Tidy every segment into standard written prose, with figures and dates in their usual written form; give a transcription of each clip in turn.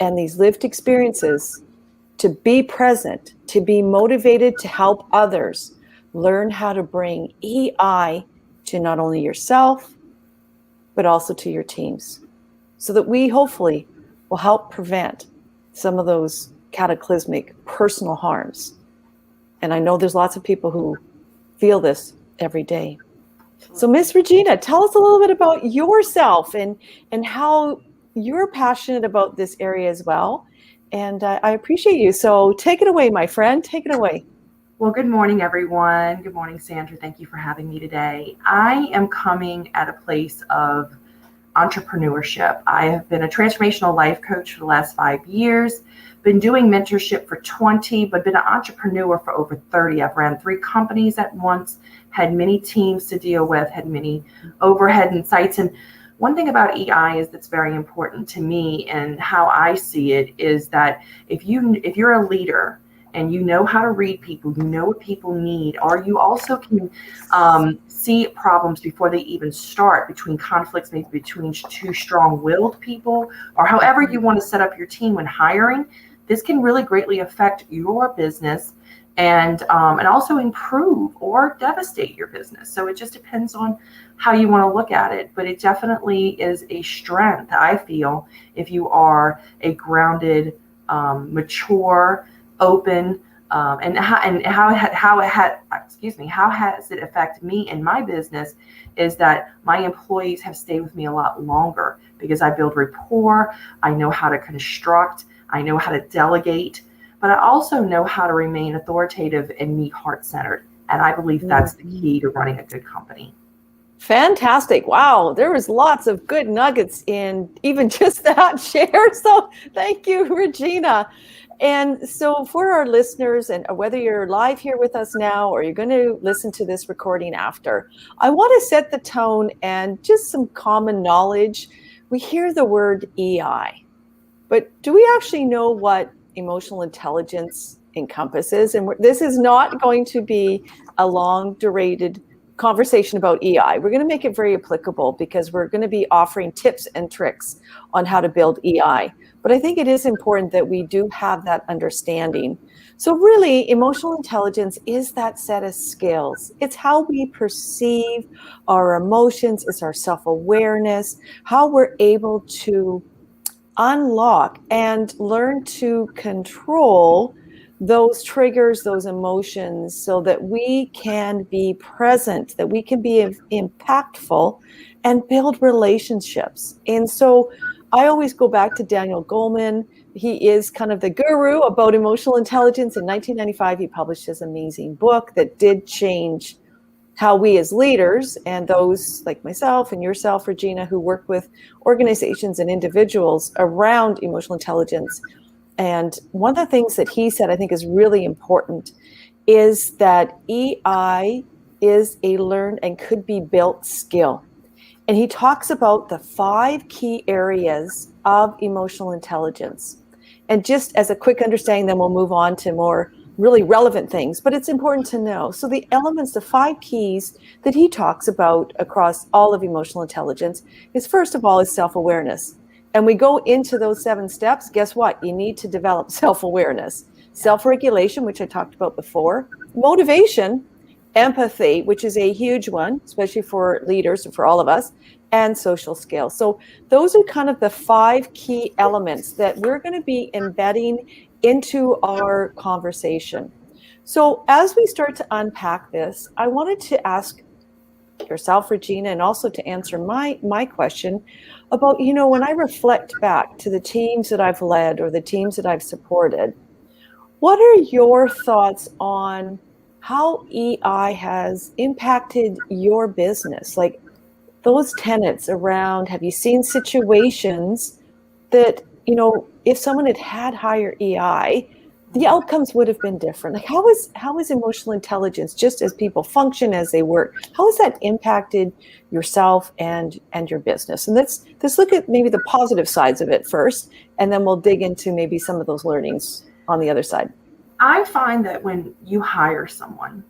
and these lived experiences to be present, to be motivated to help others, learn how to bring EI to not only yourself, but also to your teams, so that we hopefully will help prevent some of those cataclysmic personal harms. And I know there's lots of people who feel this every day. So Miss Regina, tell us a little bit about yourself and how you're passionate about this area as well. And I appreciate you. So take it away, my friend. Take it away. Well, good morning, everyone. Good morning, Sandra. Thank you for having me today. I am coming at a place of entrepreneurship. I have been a transformational life coach for the last 5 years, been doing mentorship for 20, but been an entrepreneur for over 30. I've ran 3 companies at once, had many teams to deal with, had many overhead and sites. And one thing about EI is that's very important to me and how I see it is that if you're a leader and you know how to read people, you know what people need, or you also can see problems before they even start, between conflicts, maybe between 2 strong-willed people, or however you want to set up your team when hiring, this can really greatly affect your business and also improve or devastate your business. So it just depends on how you want to look at it. But it definitely is a strength, I feel, if you are a grounded, mature, open, and how has it affected me and my business is that my employees have stayed with me a lot longer because I build rapport. I know how to construct. I know how to delegate, but I also know how to remain authoritative and me heart-centered. And I believe that's the key to running a good company. Fantastic. Wow. There was lots of good nuggets in even just that share. So thank you, Regina. And so for our listeners, and whether you're live here with us now or you're going to listen to this recording after, I want to set the tone and just some common knowledge. We hear the word EI, but do we actually know what emotional intelligence encompasses? And this is not going to be a long durated conversation about EI. We're going to make it very applicable because we're going to be offering tips and tricks on how to build EI. But I think it is important that we do have that understanding. So really, emotional intelligence is that set of skills. It's how we perceive our emotions. It's our self-awareness, how we're able to unlock and learn to control those triggers, those emotions, so that we can be present, that we can be impactful and build relationships. And so I always go back to Daniel Goleman. He is kind of the guru about emotional intelligence. In 1995, he published his amazing book that did change how we as leaders and those like myself and yourself, Regina, who work with organizations and individuals around emotional intelligence. And one of the things that he said I think is really important is that EI is a learned and could be built skill. And he talks about the 5 key areas of emotional intelligence. And just as a quick understanding, then we'll move on to more really relevant things, but it's important to know. So the elements, the 5 keys that he talks about across all of emotional intelligence is, first of all, is self-awareness. And we go into those 7 steps. Guess what? You need to develop self-awareness, self-regulation, which I talked about before, motivation, empathy, which is a huge one, especially for leaders and for all of us, and social skills. So those are kind of the 5 key elements that we're going to be embedding into our conversation. So as we start to unpack this, I wanted to ask yourself, Regina, and also to answer my question about, when I reflect back to the teams that I've led or the teams that I've supported, what are your thoughts on how EI has impacted your business? Like those tenets around, have you seen situations that, if someone had higher EI, the outcomes would have been different? Like how is emotional intelligence, just as people function, as they work, how has that impacted yourself and your business? And let's look at maybe the positive sides of it first, and then we'll dig into maybe some of those learnings on the other side. I find that when you hire someone,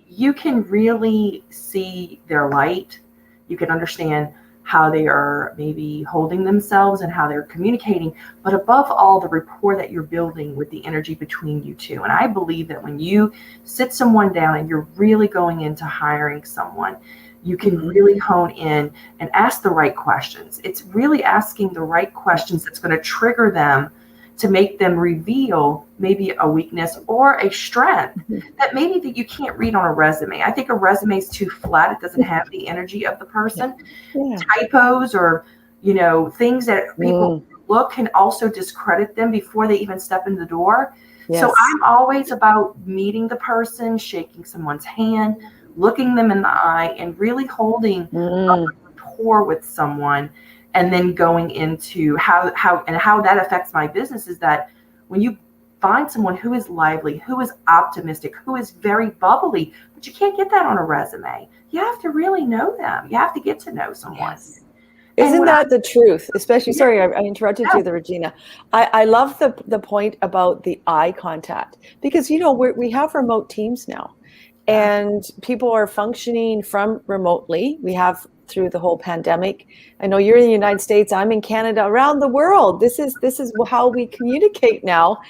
you can really see their light. You can understand how they are maybe holding themselves and how they're communicating, but above all, the rapport that you're building with the energy between you two. And I believe that when you sit someone down and you're really going into hiring someone, you can really hone in and ask the right questions. It's really asking the right questions that's going to trigger them to make them reveal maybe a weakness or a strength that maybe that you can't read on a resume. I think a resume is too flat. It doesn't have the energy of the person. Yeah. Typos or, things that people look can also discredit them before they even step in the door. Yes. So I'm always about meeting the person, shaking someone's hand, looking them in the eye, and really holding a rapport with someone. And then going into how that affects my business is that when you find someone who is lively, who is optimistic, who is very bubbly, but you can't get that on a resume. You have to really know them. You have to get to know someone. Yes. Isn't that the truth? Especially, sorry, I interrupted you there, Regina. I love the point about the eye contact, because, we have remote teams now, and people are functioning from remotely. We have through the whole pandemic. I know you're in the United States, I'm in Canada, around the world. This is how we communicate now.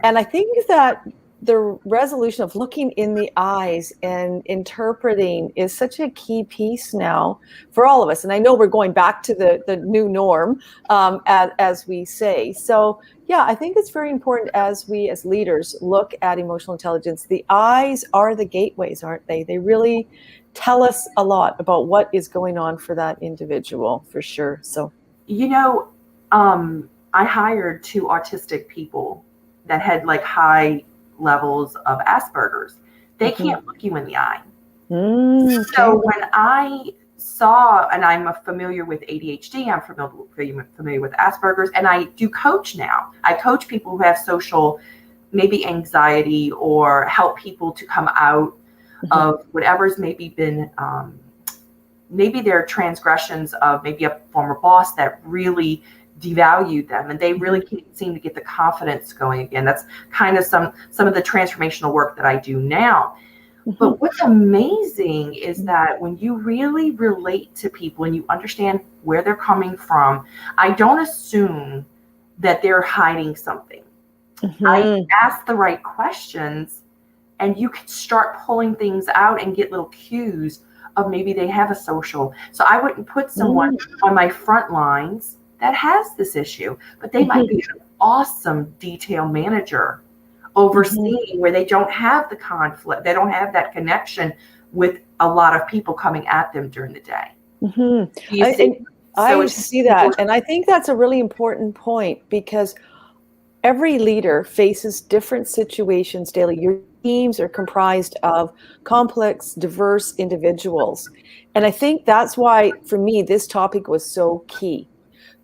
And I think that the resolution of looking in the eyes and interpreting is such a key piece now for all of us. And I know we're going back to the new norm, as we say. So yeah, I think it's very important as we as leaders look at emotional intelligence. The eyes are the gateways, aren't they? They really tell us a lot about what is going on for that individual, for sure. So, I hired 2 autistic people that had like high levels of Asperger's. They can't look you in the eye. Okay. So when I saw, and I'm familiar with ADHD, I'm familiar with Asperger's, and I do coach now. I coach people who have social, maybe anxiety, or help people to come out of whatever's maybe been, maybe their transgressions of maybe a former boss that really devalued them, and they really can't seem to get the confidence going again. That's kind of some of the transformational work that I do now. But what's amazing is that when you really relate to people and you understand where they're coming from, I don't assume that they're hiding something. I ask the right questions, and you can start pulling things out and get little cues of maybe they have a social. So I wouldn't put someone on my front lines that has this issue, but they might be an awesome detail manager overseeing where they don't have the conflict. They don't have that connection with a lot of people coming at them during the day. I see that. And I think that's a really important point, because every leader faces different situations daily. Your teams are comprised of complex, diverse individuals. And I think that's why, for me, this topic was so key.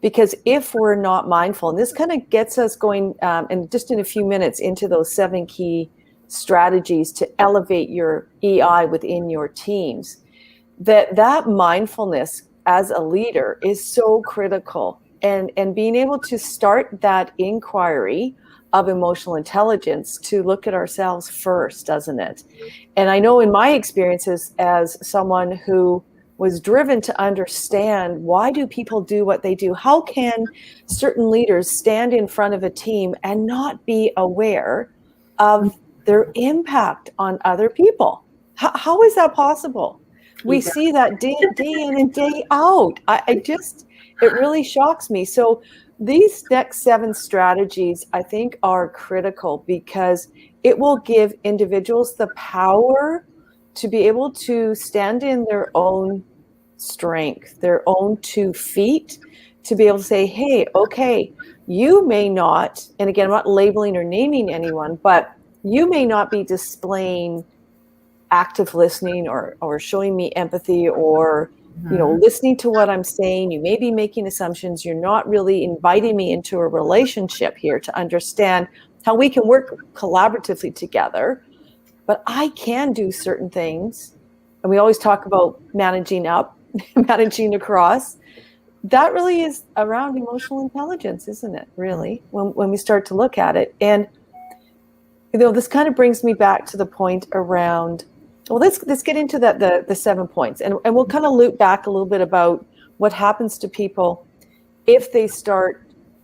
Because if we're not mindful, and this kind of gets us going, and just in a few minutes, into those 7 key strategies to elevate your EI within your teams, that mindfulness as a leader is so critical. And being able to start that inquiry of emotional intelligence to look at ourselves first, doesn't it? And I know in my experiences as someone who was driven to understand, why do people do what they do? How can certain leaders stand in front of a team and not be aware of their impact on other people? How is that possible? We see that day in and day out. It really shocks me. So these next 7 strategies, I think, are critical, because it will give individuals the power to be able to stand in their own strength, their own 2 feet, to be able to say, hey, okay, you may not, and again, I'm not labeling or naming anyone, but you may not be displaying active listening or showing me empathy or listening to what I'm saying. You may be making assumptions. You're not really inviting me into a relationship here to understand how we can work collaboratively together. But I can do certain things. And we always talk about managing up, managing across. That really is around emotional intelligence, isn't it, really, when we start to look at it. And, this kind of brings me back to the point around, well, let's get into the 7 points. And we'll kind of loop back a little bit about what happens to people if they start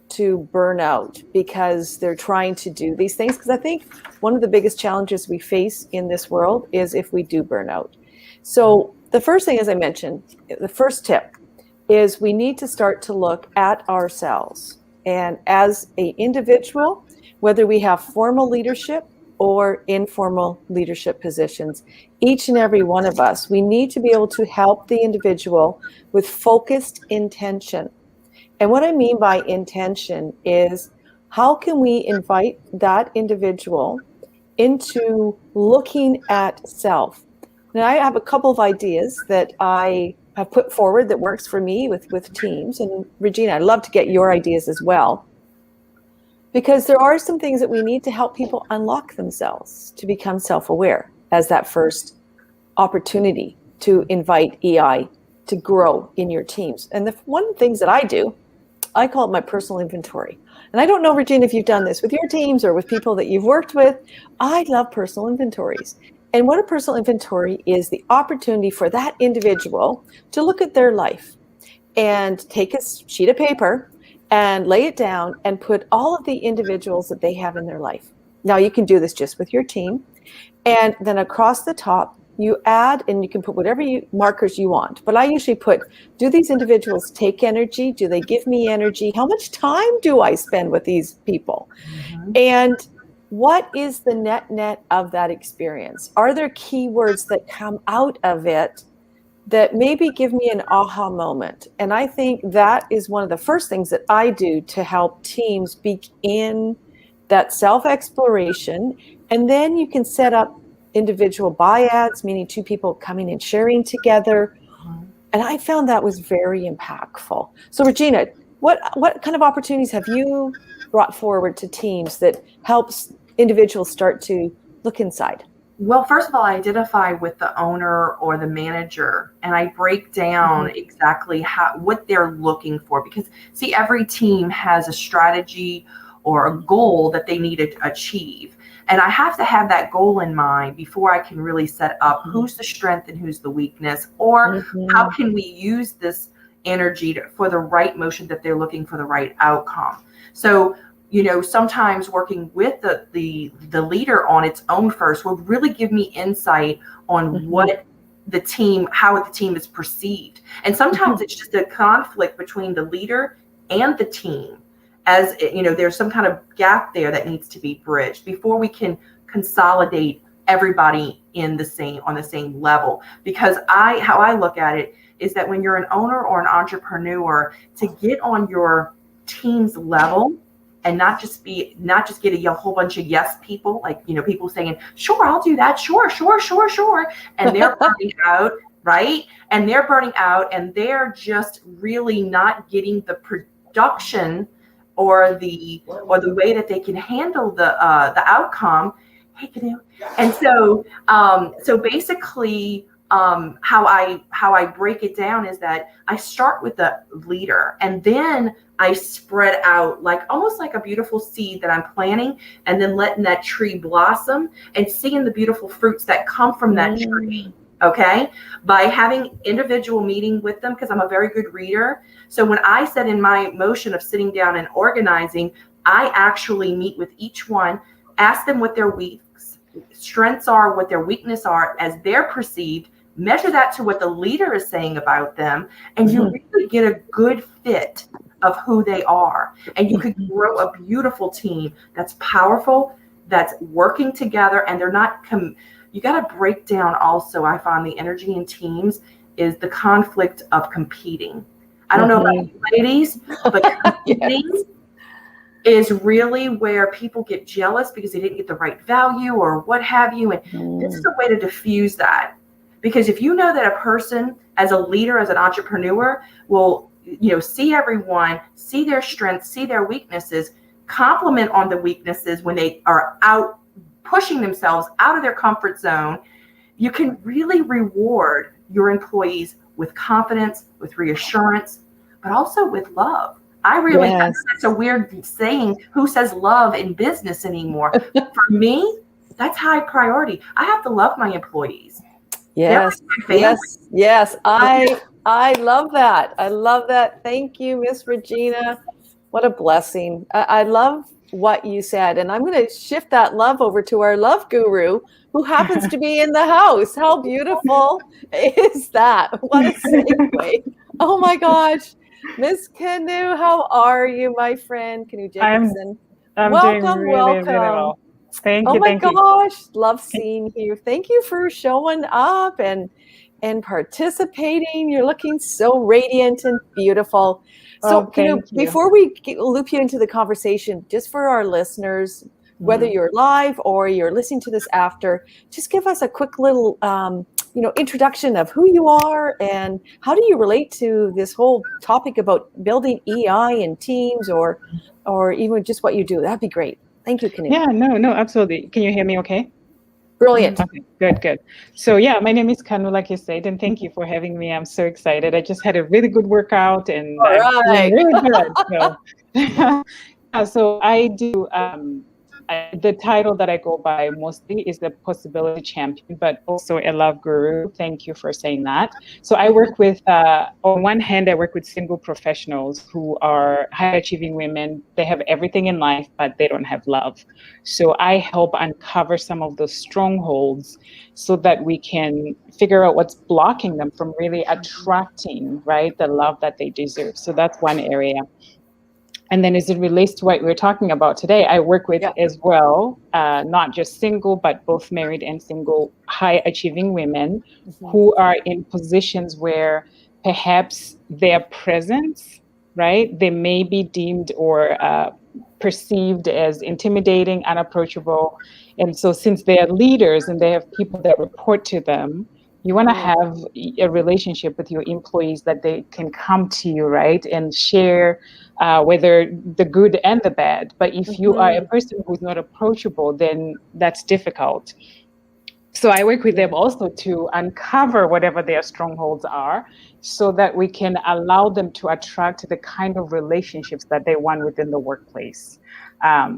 to burn out because they're trying to do these things. Because I think one of the biggest challenges we face in this world is if we do burn out. So the first thing, as I mentioned, the first tip is we need to start to look at ourselves. And as an individual, whether we have formal leadership or informal leadership positions, each and every one of us, we need to be able to help the individual with focused intention. And what I mean by intention is how can we invite that individual into looking at self? Now, I have a couple of ideas that I have put forward that works for me with teams. And Regina, I'd love to get your ideas as well, because there are some things that we need to help people unlock themselves to become self-aware as that first opportunity to invite EI to grow in your teams. And the one of the things that I do, I call it my personal inventory. And I don't know, Regina, if you've done this with your teams or with people that you've worked with. I love personal inventories. And what a personal inventory is the opportunity for that individual to look at their life and take a sheet of paper and lay it down and put all of the individuals that they have in their life. Now, you can do this just with your team. And then across the top, you add, and you can put whatever markers you want. But I usually put, do these individuals take energy? Do they give me energy? How much time do I spend with these people? Mm-hmm. And what is the net of that experience? Are there keywords that come out of it that maybe give me an aha moment? And I think that is one of the first things that I do to help teams begin that self-exploration. And then you can set up individual byads, meaning two people coming and sharing together. And I found that was very impactful. So Regina, what kind of opportunities have you brought forward to teams that helps individuals start to look inside? Well, first of all, I identify with the owner or the manager, and I break down exactly what they're looking for. Because see, every team has a strategy or a goal that they need to achieve. And I have to have that goal in mind before I can really set up who's the strength and who's the weakness, or how can we use this energy for the right motion that they're looking for, the right outcome. So, you know, sometimes working with the leader on its own first will really give me insight on what the team, how the team is perceived. And sometimes it's just a conflict between the leader and the team. As you know, there's some kind of gap there that needs to be bridged before we can consolidate everybody on the same level. Because how I look at it is that when you're an owner or an entrepreneur, to get on your team's level and not just get a whole bunch of yes people, like, you know, people saying, sure, I'll do that. Sure. And they're burning out, right? And they're burning out and they're just really not getting the production or the way that they can handle the outcome. Hey, Kanu. And so basically, how I break it down is that I start with the leader, and then I spread out like almost like a beautiful seed that I'm planting, and then letting that tree blossom and seeing the beautiful fruits that come from that tree. Okay, by having individual meeting with them, because I'm a very good reader. So when I set in my motion of sitting down and organizing, I actually meet with each one, ask them what their strengths are, what their weaknesses are as they're perceived, measure that to what the leader is saying about them, and you really get a good fit of who they are. And you could grow a beautiful team that's powerful, that's working together, and they're not you got to break down also, I find the energy in teams is the conflict of competing. I don't know about you ladies, but competing is really where people get jealous because they didn't get the right value or what have you. And this is a way to diffuse that. Because if you know that a person as a leader, as an entrepreneur will, you know, see everyone, see their strengths, see their weaknesses, compliment on the weaknesses when they are out pushing themselves out of their comfort zone, you can really reward your employees with confidence, with reassurance, but also with love. I really think that's a weird saying, who says love in business anymore? For me, that's high priority. I have to love my employees. Yes. I I love that. I love that. Thank you, Miss Regina. What a blessing. I love what you said. And I'm going to shift that love over to our love guru who happens to be in the house. How beautiful is that? What a segue. Oh my gosh. Miss Kanu, how are you, my friend? Kanu I'm Jacobsen. I'm doing Welcome, really, really welcome. well. Thank Oh you, my thank you. gosh, love seeing you. Thank you for showing up and participating. You're looking so radiant and beautiful. So, Oh, thank you. before we loop you into the conversation, just for our listeners, whether Mhm. you're live or you're listening to this after, just give us a quick little, introduction of who you are and how do you relate to this whole topic about building EI in teams or even just what you do. That'd be great. Thank you, Kanu. Yeah, no, absolutely. Can you hear me okay? Brilliant. Okay, good. So yeah, my name is Kanu, like you said, and thank you for having me. I'm so excited. I just had a really good workout and All I'm feeling right. really good. So yeah, so I do the title that I go by mostly is the possibility champion, but also a love guru. Thank you for saying that. So I work with, on one hand, I work with single professionals who are high achieving women. They have everything in life, but they don't have love. So I help uncover some of those strongholds so that we can figure out what's blocking them from really attracting, right, the love that they deserve. So that's one area. And then as it relates to what we're talking about today, I work with Yeah. as well, not just single, but both married and single high achieving women who are in positions where perhaps their presence, right, they may be deemed or perceived as intimidating, unapproachable. And so since they are leaders and they have people that report to them, you want to have a relationship with your employees that they can come to you, right, and share whether the good and the bad. But if you are a person who's not approachable, then that's difficult. So I work with them also to uncover whatever their strongholds are so that we can allow them to attract the kind of relationships that they want within the workplace.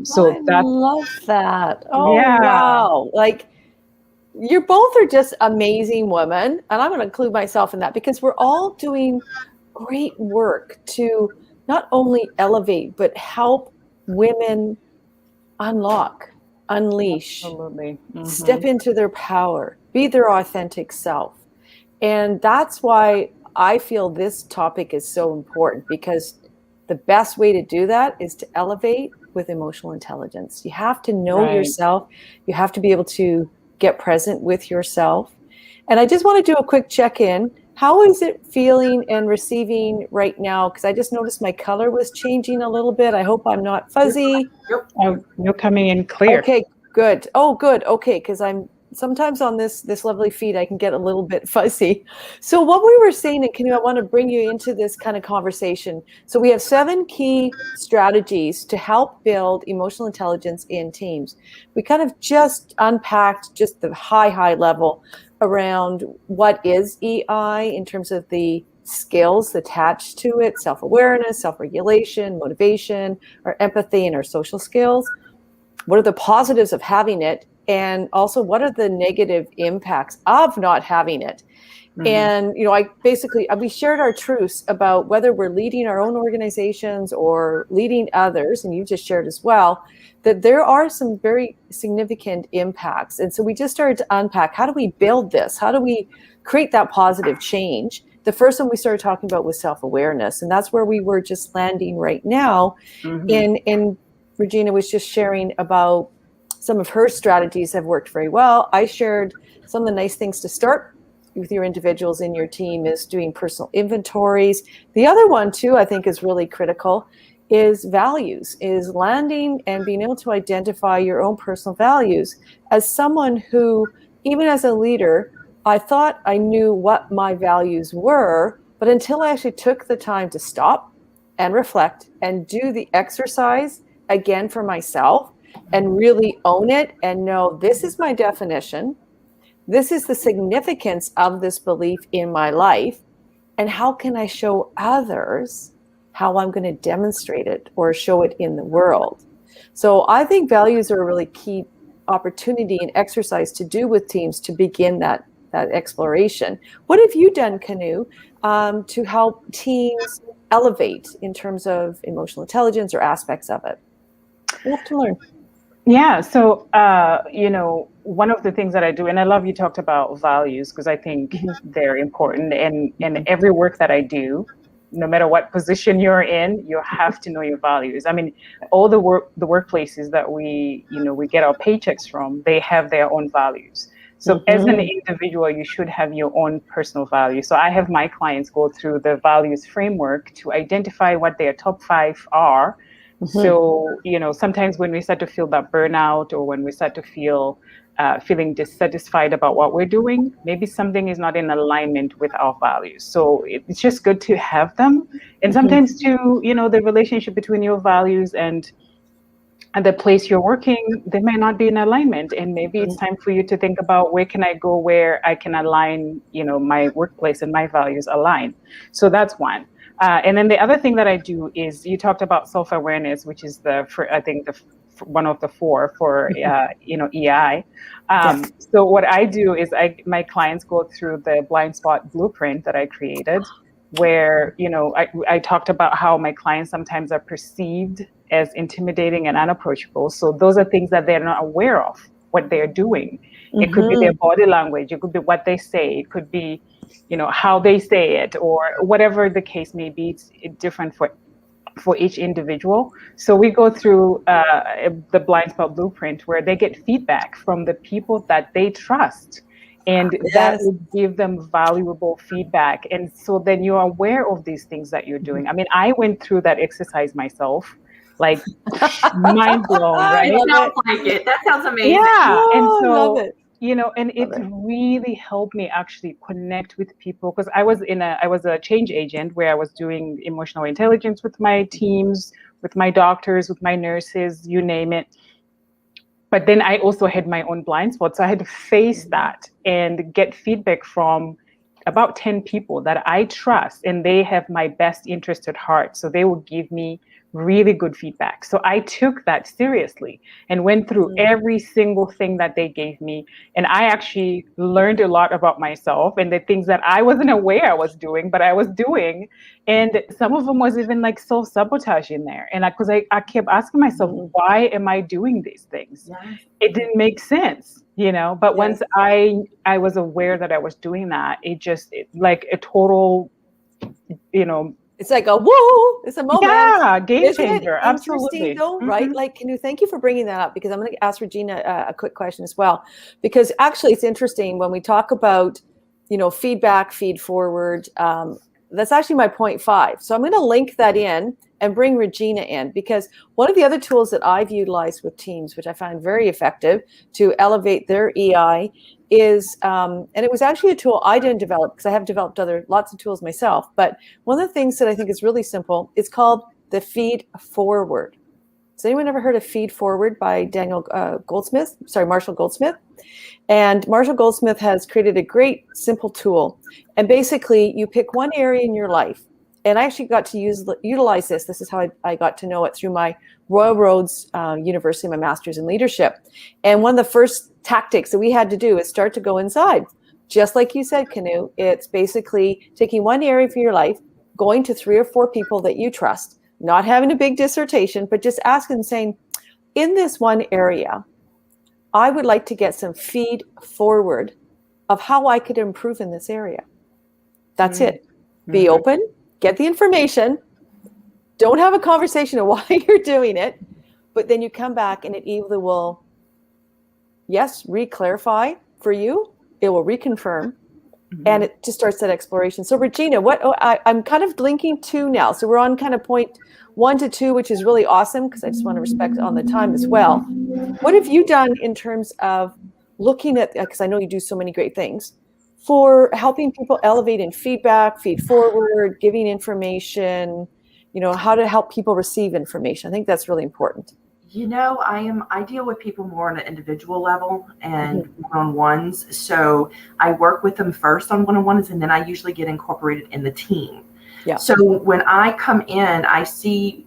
So I that, love that. Oh, yeah, wow. Like you both are just amazing women. And I'm going to include myself in that because we're all doing great work to not only elevate, but help women unlock, unleash, absolutely. step into their power, be their authentic self. And that's why I feel this topic is so important because the best way to do that is to elevate with emotional intelligence. You have to know Right. yourself. You have to be able to get present with yourself. And I just want to do a quick check-in. How is it feeling and receiving right now? Because I just noticed my color was changing a little bit. I hope I'm not fuzzy. You're coming in clear. Okay, good. Oh, good. Okay, because I'm sometimes on this lovely feed, I can get a little bit fuzzy. So what we were saying, and Kanu, I want to bring you into this kind of conversation. So we have 7 key strategies to help build emotional intelligence in teams. We kind of just unpacked just the high level around what is EI in terms of the skills attached to it, self-awareness, self-regulation, motivation, our empathy, and our social skills. What are the positives of having it? And also, what are the negative impacts of not having it? And, we shared our truths about whether we're leading our own organizations or leading others. And you just shared as well that there are some very significant impacts. And so we just started to unpack, how do we build this? How do we create that positive change? The first one we started talking about was self-awareness. And that's where we were just landing right now. In Regina was just sharing about some of her strategies have worked very well. I shared some of the nice things to start with your individuals in your team is doing personal inventories. The other one too, I think is really critical, is values, is landing and being able to identify your own personal values. As someone who, even as a leader, I thought I knew what my values were, but until I actually took the time to stop and reflect and do the exercise again for myself and really own it and know this is my definition. This is the significance of this belief in my life. And how can I show others how I'm going to demonstrate it or show it in the world? So I think values are a really key opportunity and exercise to do with teams to begin that that exploration. What have you done, Kanu, to help teams elevate in terms of emotional intelligence or aspects of it? We have to learn. Yeah. So, one of the things that I do, and I love you talked about values, because I think they're important. And in every work that I do, no matter what position you're in, you have to know your values. I mean, all the workplaces that we get our paychecks from, they have their own values. So as an individual, you should have your own personal values. So I have my clients go through the values framework to identify what their top 5 are. So, sometimes when we start to feel that burnout, or when we start to feeling dissatisfied about what we're doing, maybe something is not in alignment with our values. So it's just good to have them. And sometimes too, the relationship between your values and the place you're working, they may not be in alignment. And maybe it's time for you to think about, where can I go where I can align, my workplace and my values align. So that's one. And then the other thing that I do is, you talked about self-awareness, which is one of the 4 for EI. So what I do is, my clients go through the blind spot blueprint that I created, where I talked about how my clients sometimes are perceived as intimidating and unapproachable. So those are things that they're not aware of what they're doing. It could be their body language, it could be what they say, it could be how they say it, or whatever the case may be. It's different for each individual. So we go through the blind spot blueprint, where they get feedback from the people that they trust, and that would give them valuable feedback. And so then you're aware of these things that you're doing. I mean, I went through that exercise myself, like mind blown, right? It sounds like it. That sounds amazing. Yeah. And so, love it. And it really helped me actually connect with people, because I was a change agent, where I was doing emotional intelligence with my teams, with my doctors, with my nurses, you name it. But then I also had my own blind spots. So I had to face that and get feedback from about 10 people that I trust, and they have my best interest at heart. So they will give me really good feedback. So I took that seriously and went through every single thing that they gave me. And I actually learned a lot about myself and the things that I wasn't aware I was doing, but I was doing. And some of them was even like self-sabotage in there. And because I kept asking myself, why am I doing these things? Yes. It didn't make sense, but once I was aware that I was doing that, like a total, it's like a whoa, it's a moment. Yeah, game Isn't changer. it Absolutely. though, right? Like, thank you for bringing that up, because I'm going to ask Regina a quick question as well, because actually it's interesting when we talk about, feedback, feed forward. That's actually my point 5. So I'm going to link that in and bring Regina in, because one of the other tools that I've utilized with teams, which I find very effective to elevate their EI, is, and it was actually a tool I didn't develop, because I have developed lots of tools myself. But one of the things that I think is really simple, it's called the feed forward. Has anyone ever heard of Feed Forward by Marshall Goldsmith? And Marshall Goldsmith has created a great simple tool. And basically you pick one area in your life. And I actually got to utilize this. This is how I got to know it through my Royal Roads University, my master's in leadership. And one of the first tactics that we had to do is start to go inside. Just like you said, Kanu, it's basically taking one area of your life, going to 3 or 4 people that you trust, not having a big dissertation, but just asking and saying, in this one area, I would like to get some feed forward of how I could improve in this area. That's it. Be open, get the information, don't have a conversation of why you're doing it, but then you come back and it either will, yes, re-clarify for you, it will reconfirm, and it just starts that exploration. So Regina, I'm kind of linking 2 now. So we're on kind of point 1 to 2, which is really awesome, because I just want to respect on the time as well. What have you done in terms of looking at, because I know you do so many great things, for helping people elevate in feedback, feed forward, giving information, how to help people receive information? I think that's really important. I deal with people more on an individual level and one-on-ones. So I work with them first on one-on-ones, and then I usually get incorporated in the team. Yeah. So when I come in, I see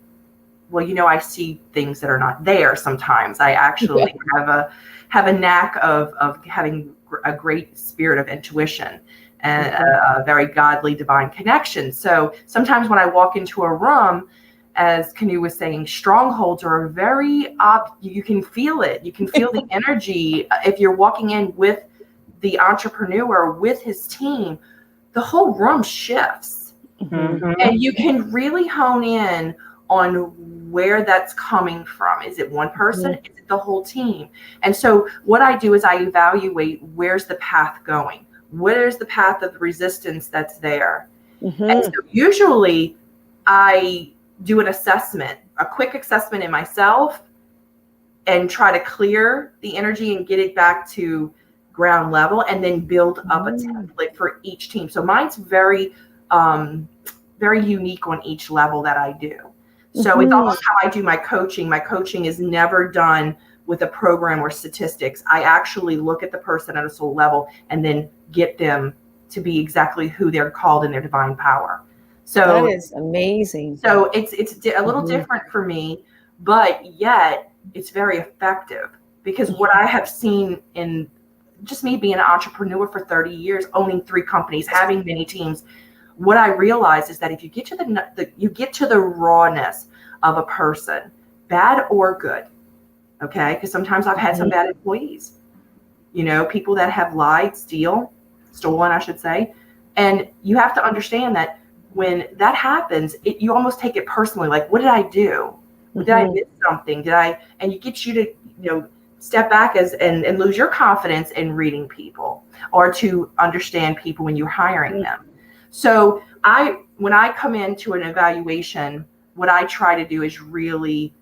things that are not there sometimes. I actually have a knack of having a great spirit of intuition and a very godly divine connection. So sometimes when I walk into a room, as Kanu was saying, strongholds are very you can feel it. You can feel the energy. If you're walking in with the entrepreneur, with his team, the whole room shifts. Mm-hmm. And you can really hone in on where that's coming from. Is it one person? Is it the whole team? And so what I do is I evaluate, where's the path going? Where's the path of resistance that's there? And so usually I do an assessment, a quick assessment in myself, and try to clear the energy and get it back to ground level, and then build up a template for each team. So mine's very, very unique on each level that I do. So it's almost how I do my coaching. My coaching is never done with a program or statistics. I actually look at the person at a soul level and then get them to be exactly who they're called in their divine power. So that is amazing. So it's a little different for me, but yet it's very effective, because what I have seen in just me being an entrepreneur for 30 years, owning 3 companies, having many teams, what I realize is that if you get to you get to the rawness of a person, bad or good, okay? Because sometimes I've had some bad employees, people that have lied, stolen, I should say. And you have to understand that when that happens, you almost take it personally. Like, what did I do? Did I miss something? And you get you to, step back and lose your confidence in reading people or to understand people when you're hiring them. So when I come into an evaluation, what I try to do is really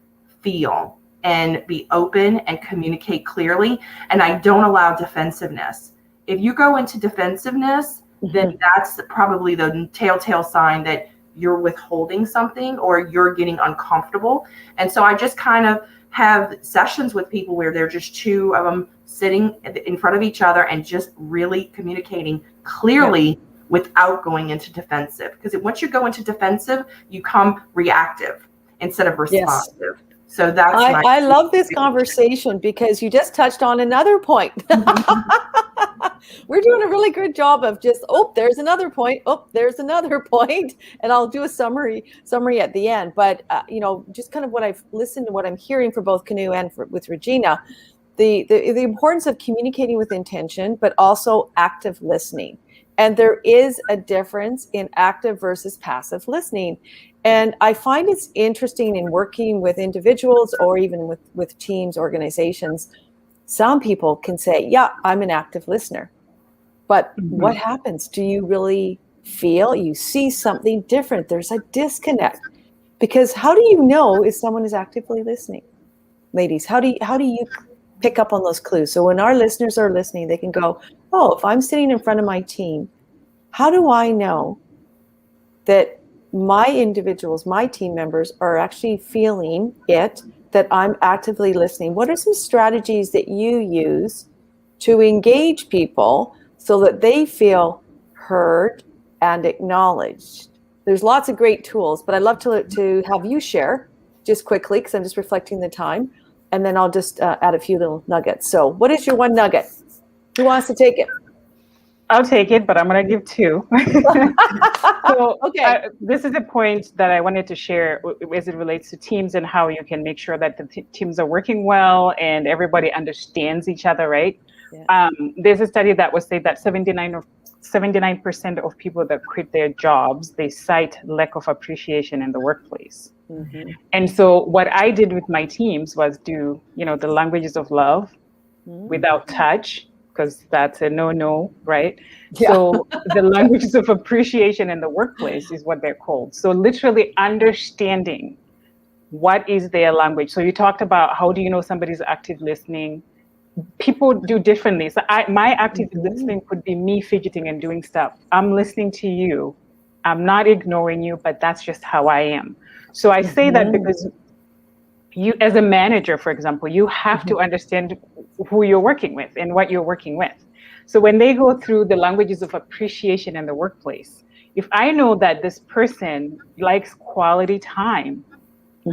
feel and be open and communicate clearly. And I don't allow defensiveness. If you go into defensiveness, then that's probably the telltale sign that you're withholding something or you're getting uncomfortable. And so I just kind of have sessions with people where they're just 2 of them sitting in front of each other and just really communicating clearly without going into defensive. Because once you go into defensive, you come reactive instead of responsive. Yes. So that's I love this conversation, because you just touched on another point. We're doing a really good job of just, there's another point. There's another point. And I'll do a summary at the end. But, just kind of what I've listened to, what I'm hearing for both Kanu and with Regina, the importance of communicating with intention, but also active listening. And there is a difference in active versus passive listening. And I find it's interesting in working with individuals or even with teams, organizations. Some people can say, yeah, I'm an active listener. But what happens? Do you really feel, you see something different? There's a disconnect. Because how do you know if someone is actively listening? Ladies, how do you pick up on those clues? So when our listeners are listening, they can go, if I'm sitting in front of my team, how do I know that my individuals, my team members are actually feeling it, that I'm actively listening? What are some strategies that you use to engage people so that they feel heard and acknowledged? There's lots of great tools, but I'd love to have you share just quickly, because I'm just reflecting the time, and then I'll just add a few little nuggets. So what is your one nugget? Who wants to take it? I'll take it, but I'm going to give 2. So okay. This is a point that I wanted to share as it relates to teams and how you can make sure that the teams are working well and everybody understands each other, right? Yeah. There's a study that was said that 79% of people that quit their jobs, they cite lack of appreciation in the workplace. And so what I did with my teams was do, the languages of love without touch, because that's a no, right? Yeah. So the languages of appreciation in the workplace is what they're called. So literally understanding what is their language. So you talked about how do you know somebody's active listening? People do differently. So my active listening could be me fidgeting and doing stuff. I'm listening to you. I'm not ignoring you, but that's just how I am. So I say that because you, as a manager, for example, you have to understand who you're working with and what you're working with. So when they go through the languages of appreciation in the workplace, if I know that this person likes quality time,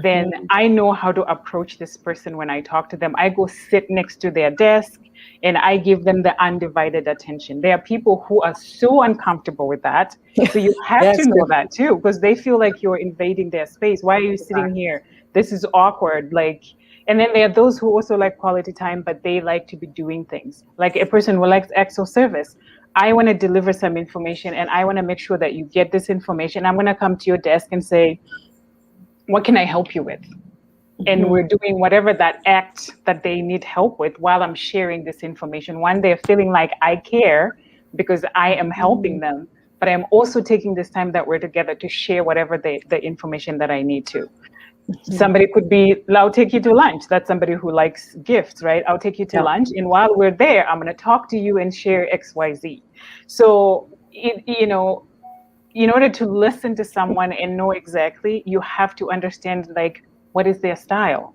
then I know how to approach this person when I talk to them. I go sit next to their desk and I give them the undivided attention. There are people who are so uncomfortable with that. So you have to know that too, because they feel like you're invading their space. Why are you sitting here? This is awkward. Like, and then there are those who also like quality time, but they like to be doing things. Like a person who likes acts of service. I want to deliver some information and I want to make sure that you get this information. I'm going to come to your desk and say, what can I help you with? And we're doing whatever that act that they need help with while I'm sharing this information. One, they're feeling like I care because I am helping them, but I'm also taking this time that we're together to share whatever the information that I need to. Somebody could be, I'll take you to lunch. That's somebody who likes gifts, right? I'll take you to lunch. And while we're there, I'm going to talk to you and share X, Y, Z. So, in order to listen to someone and know exactly, you have to understand, like, what is their style?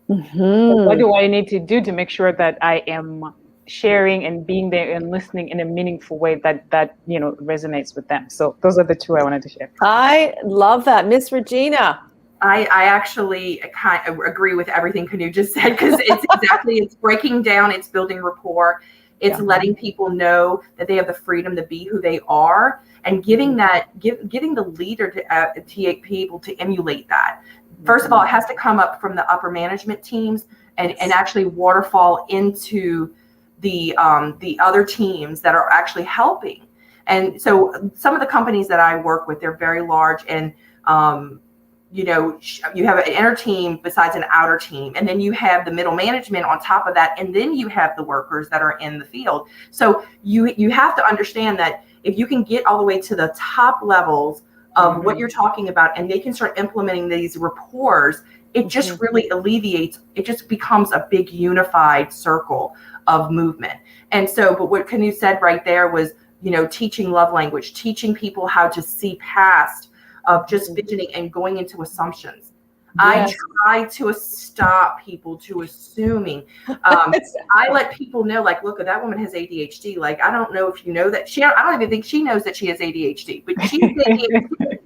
What do I need to do to make sure that I am sharing and being there and listening in a meaningful way that resonates with them? So those are the two I wanted to share. I love that. Miss Regina. I actually kind of agree with everything Kanu just said, because it's breaking down, it's building rapport. It's letting people know that they have the freedom to be who they are, and giving the leader to be able to emulate that. First of all, it has to come up from the upper management teams and actually waterfall into the other teams that are actually helping. And so some of the companies that I work with, they're very large, and you have an inner team besides an outer team, and then you have the middle management on top of that, and then you have the workers that are in the field. So you have to understand that if you can get all the way to the top levels of what you're talking about, and they can start implementing these rapports, it just really alleviates, it just becomes a big unified circle of movement. And so, but what Kanu said right there was, teaching love language, teaching people how to see past of just fidgeting and going into assumptions. I try to stop people to assuming. I let people know, like, look, that woman has ADHD. Like, I don't know if you know that. I don't even think she knows that she has ADHD, but she's ADHD.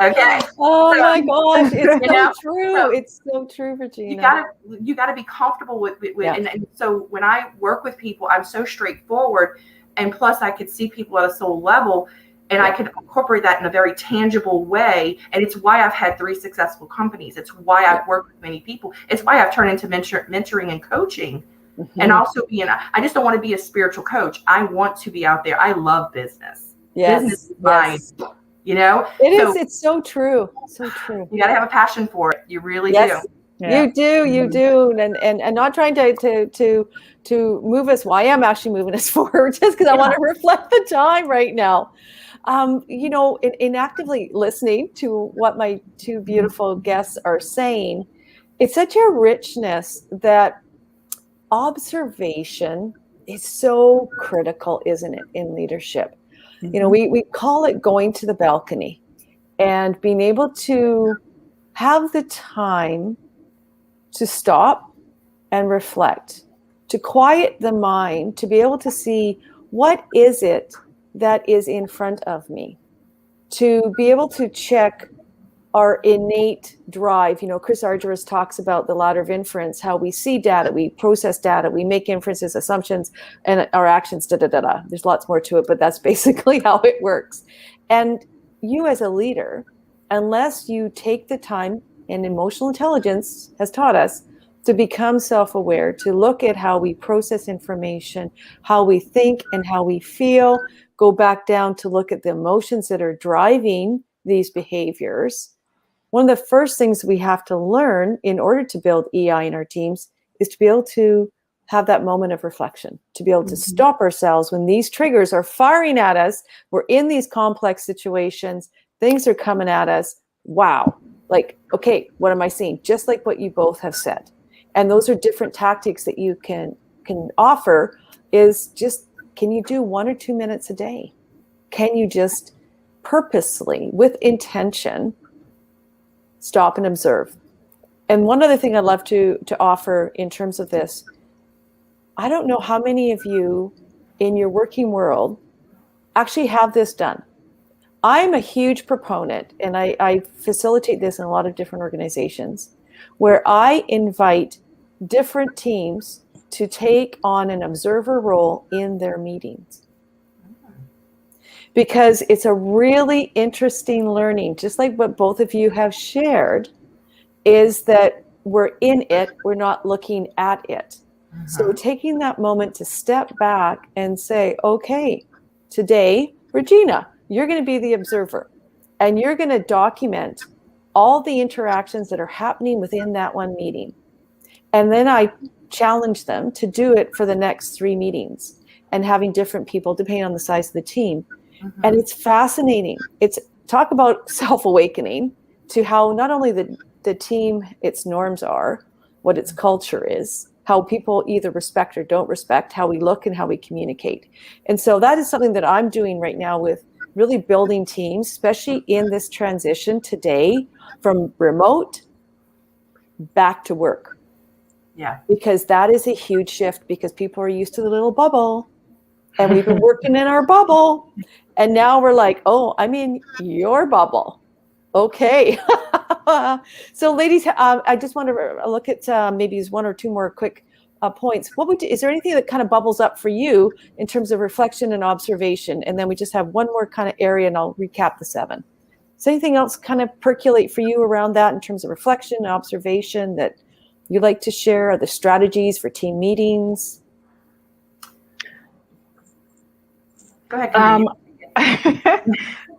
Okay. Oh my gosh, it's so true. So it's so true, Regina. You gotta be comfortable with and so when I work with people, I'm so straightforward, and plus I could see people at a soul level. And I can incorporate that in a very tangible way. And it's why I've had 3 successful companies. It's why I've worked with many people. It's why I've turned into mentoring and coaching. And also I just don't want to be a spiritual coach. I want to be out there. I love business. Business is mine. It's so true. So true. You got to have a passion for it. You really do. Yeah. You do. And not trying to move us. Well, I am actually moving us forward just because I want to reflect the time right now. In actively listening to what my 2 beautiful guests are saying, it's such a richness that observation is so critical, isn't it, in leadership? We call it going to the balcony, and being able to have the time to stop and reflect, to quiet the mind, to be able to see what is it that is in front of me, to be able to check our innate drive. Chris Argyros talks about the ladder of inference, how we see data, we process data, we make inferences, assumptions, and our actions, There's lots more to it, but that's basically how it works. And you as a leader, unless you take the time, and emotional intelligence has taught us to become self-aware, to look at how we process information, how we think and how we feel, go back down to look at the emotions that are driving these behaviors. One of the first things we have to learn in order to build EI in our teams is to be able to have that moment of reflection, to be able to stop ourselves when these triggers are firing at us. We're in these complex situations, things are coming at us. Wow. Like, okay, what am I seeing? Just like what you both have said. And those are different tactics that you can offer, is just, can you do 1 or 2 minutes a day? Can you just purposely, with intention, stop and observe? And one other thing I'd love to offer in terms of this, I don't know how many of you in your working world actually have this done. I'm a huge proponent, and I facilitate this in a lot of different organizations, where I invite different teams to take on an observer role in their meetings. Because it's a really interesting learning, just like what both of you have shared, is that we're in it, we're not looking at it. So taking that moment to step back and say, okay, today, Regina, you're going to be the observer, and you're going to document all the interactions that are happening within that one meeting. And then I challenge them to do it for the next 3 meetings, and having different people depending on the size of the team. And it's fascinating. It's talk about self-awakening to how not only the team, its norms are, what its culture is, how people either respect or don't respect, how we look and how we communicate. And so that is something that I'm doing right now with really building teams, especially in this transition today from remote back to work. Yeah. Because that is a huge shift, because people are used to the little bubble, and we've been working in our bubble. And now we're like, oh, I'm in your bubble. Okay. So ladies, I just want to look at maybe 1 or 2 more quick points. Is there anything that kind of bubbles up for you in terms of reflection and observation? And then we just have one more kind of area, and I'll recap the 7. Does anything else kind of percolate for you around that in terms of reflection and observation that you like to share? Are the strategies for team meetings? Go ahead.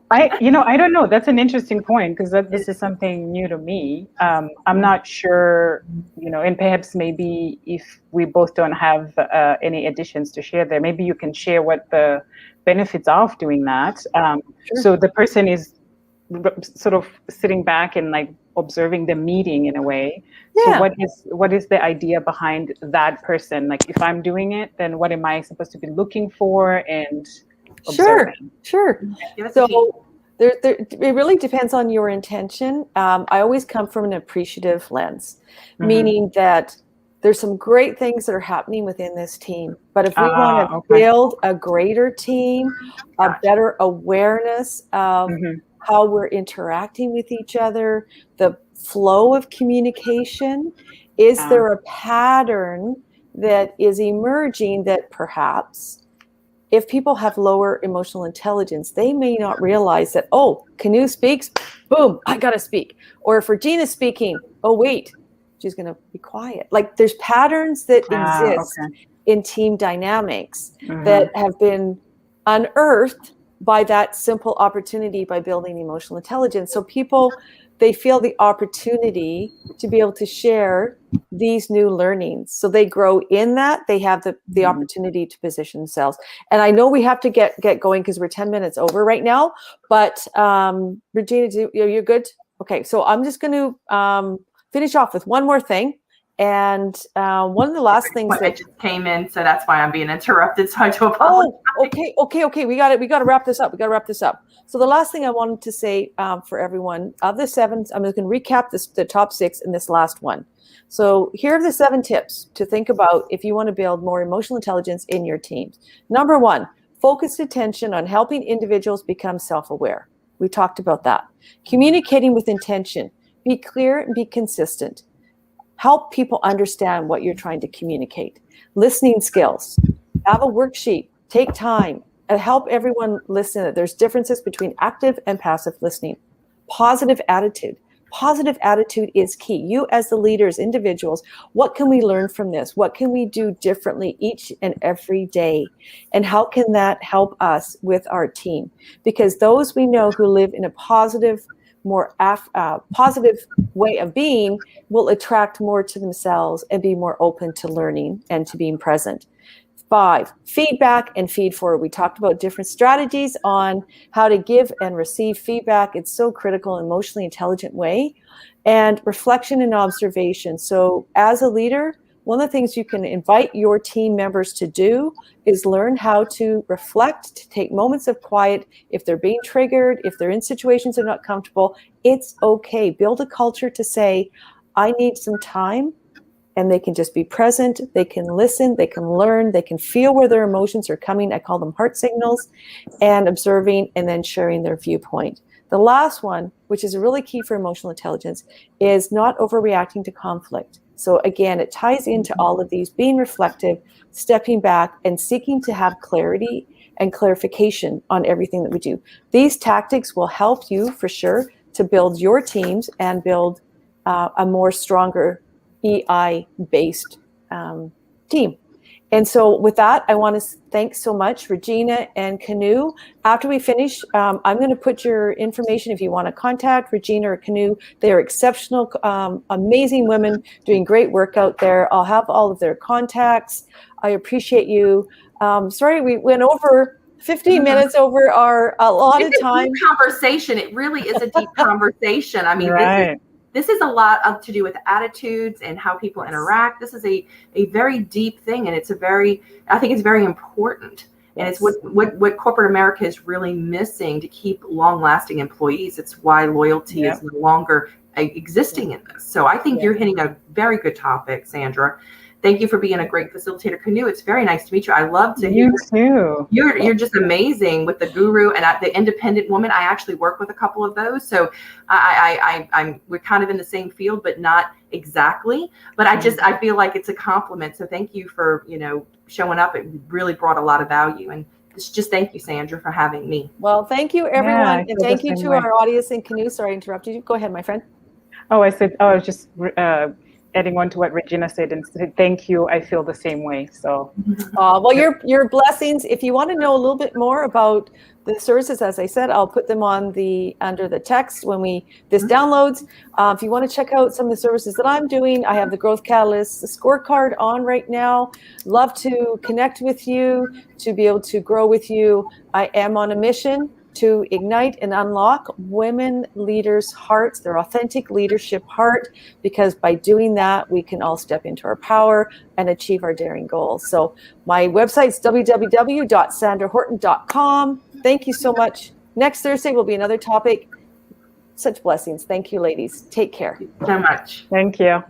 I don't know. That's an interesting point, because this is something new to me. I'm not sure, and perhaps maybe if we both don't have any additions to share there, maybe you can share what the benefits are of doing that. Sure. So the person is sort of sitting back and like observing the meeting in a way. Yeah. So what is the idea behind that person? Like, if I'm doing it, then what am I supposed to be looking for and observing? Sure. So it really depends on your intention. I always come from an appreciative lens, meaning that there's some great things that are happening within this team. But if we want to build a greater team, a better awareness of how we're interacting with each other, the flow of communication, is there a pattern that is emerging that perhaps, if people have lower emotional intelligence, they may not realize that, oh, Kanu speaks, boom, I got to speak. Or if Regina's speaking, oh, wait, she's going to be quiet. Like, there's patterns that exist in team dynamics that have been unearthed by that simple opportunity by building emotional intelligence. So people, they feel the opportunity to be able to share these new learnings. So they grow in that. They have the opportunity to position themselves. And I know we have to get going because we're 10 minutes over right now. But Regina, you're good? Okay, so I'm just going to finish off with one more thing. And one of the last things that I just came in, so that's why I'm being interrupted. So I do apologize. Oh, okay. We got to wrap this up. So the last thing I wanted to say for everyone, of the 7, I'm just going to recap the top 6 in this last one. So here are the 7 tips to think about if you want to build more emotional intelligence in your teams. Number 1, focused attention on helping individuals become self-aware. We talked about that. Communicating with intention. Be clear and be consistent. Help people understand what you're trying to communicate. Listening skills. Have a worksheet. Take time. And help everyone listen. There's differences between active and passive listening. Positive attitude. Positive attitude is key. You as the leaders, individuals, what can we learn from this? What can we do differently each and every day? And how can that help us with our team? Because those we know who live in a positive, more positive way of being will attract more to themselves and be more open to learning and to being present. 5, feedback and feed forward. We talked about different strategies on how to give and receive feedback. It's so critical in an emotionally intelligent way. And reflection and observation. So as a leader, one of the things you can invite your team members to do is learn how to reflect, to take moments of quiet. If they're being triggered, if they're in situations they're not comfortable, it's okay. Build a culture to say, I need some time and they can just be present. They can listen, they can learn, they can feel where their emotions are coming. I call them heart signals, and observing and then sharing their viewpoint. The last one, which is really key for emotional intelligence, is not overreacting to conflict. So again, it ties into all of these, being reflective, stepping back, and seeking to have clarity and clarification on everything that we do. These tactics will help you for sure to build your teams and build a more stronger EI-based team. And so with that, I want to thank so much Regina and Kanu. After we finish, I'm going to put your information if you want to contact Regina or Kanu. They are exceptional, amazing women doing great work out there. I'll have all of their contacts. I appreciate you. Sorry, we went over 15 minutes over our allotted time. It's a deep conversation. It really is a deep conversation. I mean, Right. This is a lot to do with attitudes and how people interact. This is a very deep thing, and I think it's very important. And it's what corporate America is really missing to keep long-lasting employees. It's why loyalty is no longer existing in this. So I think you're hitting a very good topic, Sandra. Thank you for being a great facilitator, Kanu. It's very nice to meet you. I love to hear. You too. You're just amazing with the guru and the independent woman. I actually work with a couple of those, so we're kind of in the same field, but not exactly. But I feel like it's a compliment. So thank you for showing up. It really brought a lot of value, and just thank you, Sandra, for having me. Well, thank you, everyone, and thank you to our audience in Kanu. Sorry, I interrupted you. Go ahead, my friend. I was just adding on to what Regina said and said, thank you. I feel the same way. So, well, your blessings. If you want to know a little bit more about the services, as I said, I'll put them under the text when this downloads. If you want to check out some of the services that I'm doing, I have the Growth Catalyst scorecard on right now. Love to connect with you, to be able to grow with you. I am on a mission to ignite and unlock women leaders' hearts, their authentic leadership heart, because by doing that, we can all step into our power and achieve our daring goals. So my website's www.sandrahorton.com. Thank you so much. Next Thursday will be another topic. Such blessings. Thank you, ladies. Take care. Thank you so much. Thank you.